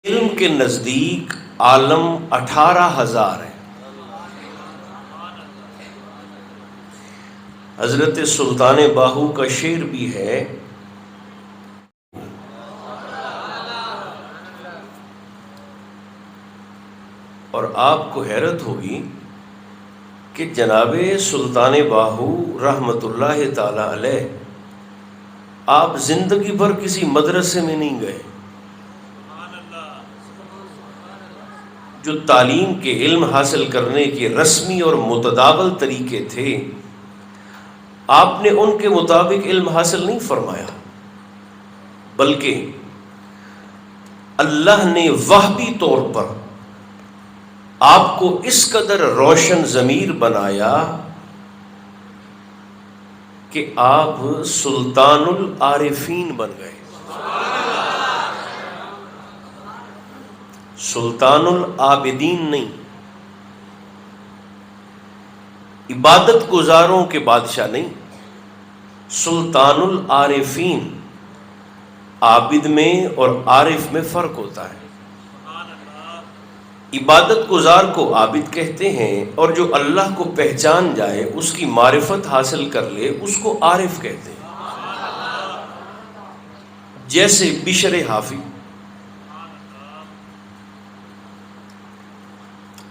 علم کے نزدیک عالم 18,000 ہے۔ حضرت سلطان باہو کا شعر بھی ہے، اور آپ کو حیرت ہوگی کہ جناب سلطان باہو رحمت اللہ تعالی علیہ آپ زندگی بھر کسی مدرسے میں نہیں گئے۔ جو تعلیم کے علم حاصل کرنے کے رسمی اور متداول طریقے تھے، آپ نے ان کے مطابق علم حاصل نہیں فرمایا، بلکہ اللہ نے وہبی طور پر آپ کو اس قدر روشن ضمیر بنایا کہ آپ سلطان العارفین بن گئے۔ سلطان العابدین نہیں، عبادت گزاروں کے بادشاہ نہیں، سلطان العارفین۔ عابد میں اور عارف میں فرق ہوتا ہے۔ عبادت گزار کو عابد کہتے ہیں، اور جو اللہ کو پہچان جائے، اس کی معرفت حاصل کر لے، اس کو عارف کہتے ہیں۔ جیسے بشر حافی،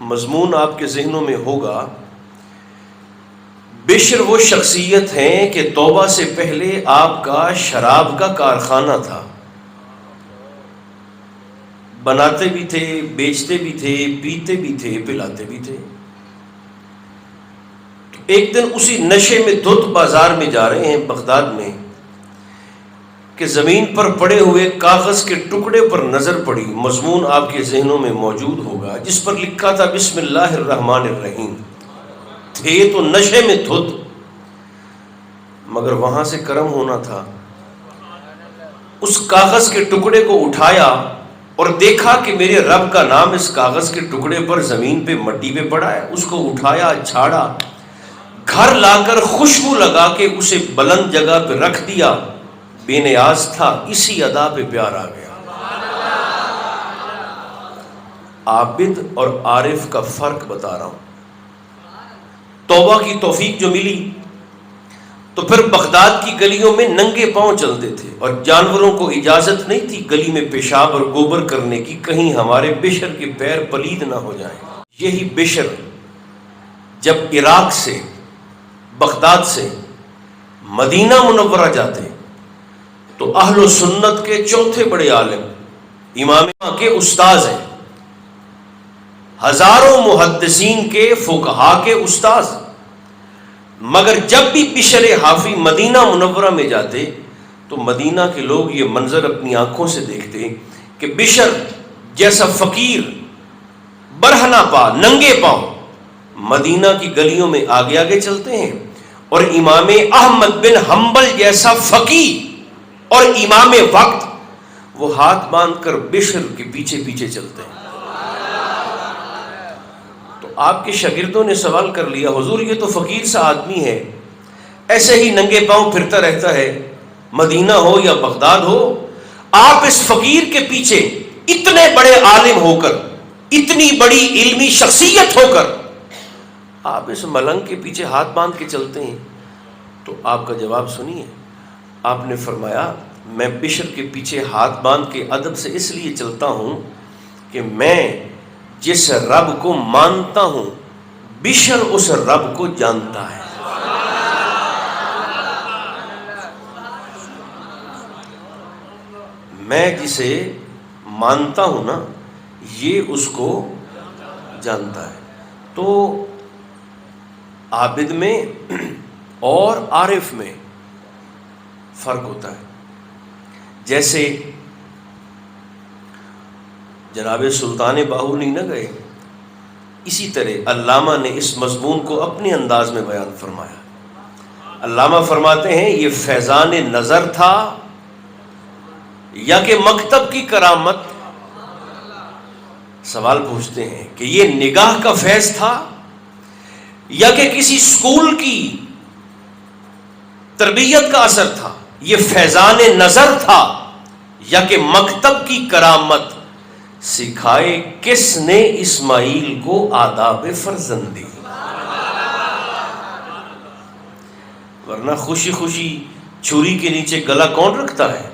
مضمون آپ کے ذہنوں میں ہوگا، بشر وہ شخصیت ہیں کہ توبہ سے پہلے آپ کا شراب کا کارخانہ تھا، بناتے بھی تھے، بیچتے بھی تھے، پیتے بھی تھے، پلاتے بھی تھے۔ تو ایک دن اسی نشے میں دھت بازار میں جا رہے ہیں بغداد میں کہ زمین پر پڑے ہوئے کاغذ کے ٹکڑے پر نظر پڑی، مضمون آپ کے ذہنوں میں موجود ہوگا، جس پر لکھا تھا بسم اللہ الرحمن الرحیم۔ تھے تو نشے میں دھت، مگر وہاں سے کرم ہونا تھا۔ اس کاغذ کے ٹکڑے کو اٹھایا اور دیکھا کہ میرے رب کا نام اس کاغذ کے ٹکڑے پر زمین پہ مٹی پہ پڑا ہے۔ اس کو اٹھایا، چھاڑا، گھر لا کر خوشبو لگا کے اسے بلند جگہ پہ رکھ دیا۔ بے نیاز تھا، اسی ادا پہ پیار آ گیا۔ عابد اور عارف کا فرق بتا رہا ہوں۔ توبہ کی توفیق جو ملی تو پھر بغداد کی گلیوں میں ننگے پاؤں چلتے تھے، اور جانوروں کو اجازت نہیں تھی گلی میں پیشاب اور گوبر کرنے کی، کہیں ہمارے بشر کے پیر پلید نہ ہو جائیں۔ یہی بشر جب عراق سے، بغداد سے مدینہ منورہ جاتے تو اہل سنت کے چوتھے بڑے عالم، امام کے استاذ ہیں، ہزاروں محدثین کے، فقہا کے استاذ۔ مگر جب بھی بشر حافی مدینہ منورہ میں جاتے تو مدینہ کے لوگ یہ منظر اپنی آنکھوں سے دیکھتے کہ بشر جیسا فقیر برہنہ پا، ننگے پاؤں مدینہ کی گلیوں میں آگے آگے چلتے ہیں، اور امام احمد بن حنبل جیسا فقیہ اور امام وقت وہ ہاتھ باندھ کر بشر کے پیچھے پیچھے چلتے ہیں۔ تو آپ کے شاگردوں نے سوال کر لیا، حضور یہ تو فقیر سا آدمی ہے، ایسے ہی ننگے پاؤں پھرتا رہتا ہے، مدینہ ہو یا بغداد ہو، آپ اس فقیر کے پیچھے اتنے بڑے عالم ہو کر، اتنی بڑی علمی شخصیت ہو کر، آپ اس ملنگ کے پیچھے ہاتھ باندھ کے چلتے ہیں؟ تو آپ کا جواب سنیے۔ آپ نے فرمایا، میں بشر کے پیچھے ہاتھ باندھ کے ادب سے اس لیے چلتا ہوں کہ میں جس رب کو مانتا ہوں، بشر اس رب کو جانتا ہے۔ میں جسے مانتا ہوں نا، یہ اس کو جانتا ہے۔ تو عابد میں اور عارف میں فرق ہوتا ہے۔ جیسے جناب سلطان باہو نہیں نہ گئے، اسی طرح علامہ نے اس مضمون کو اپنے انداز میں بیان فرمایا۔ علامہ فرماتے ہیں، یہ فیضان نظر تھا یا کہ مکتب کی کرامت؟ سوال پوچھتے ہیں کہ یہ نگاہ کا فیض تھا یا کہ کسی اسکول کی تربیت کا اثر تھا؟ یہ فیضان نظر تھا یا کہ مکتب کی کرامت؟ سکھائے کس نے اسماعیل کو آداب فرزندی، ورنہ خوشی خوشی چھری کے نیچے گلا کون رکھتا ہے؟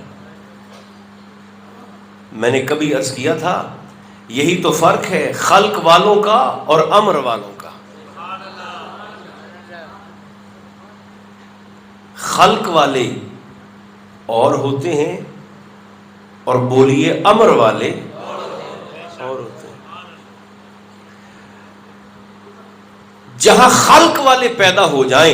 میں نے کبھی عرض کیا تھا یہی تو فرق ہے خلق والوں کا اور امر والوں کا۔ خلق والے اور ہوتے ہیں اور بولیے امر والے اور ہوتے ہیں۔ جہاں خلق والے پیدا ہو جائیں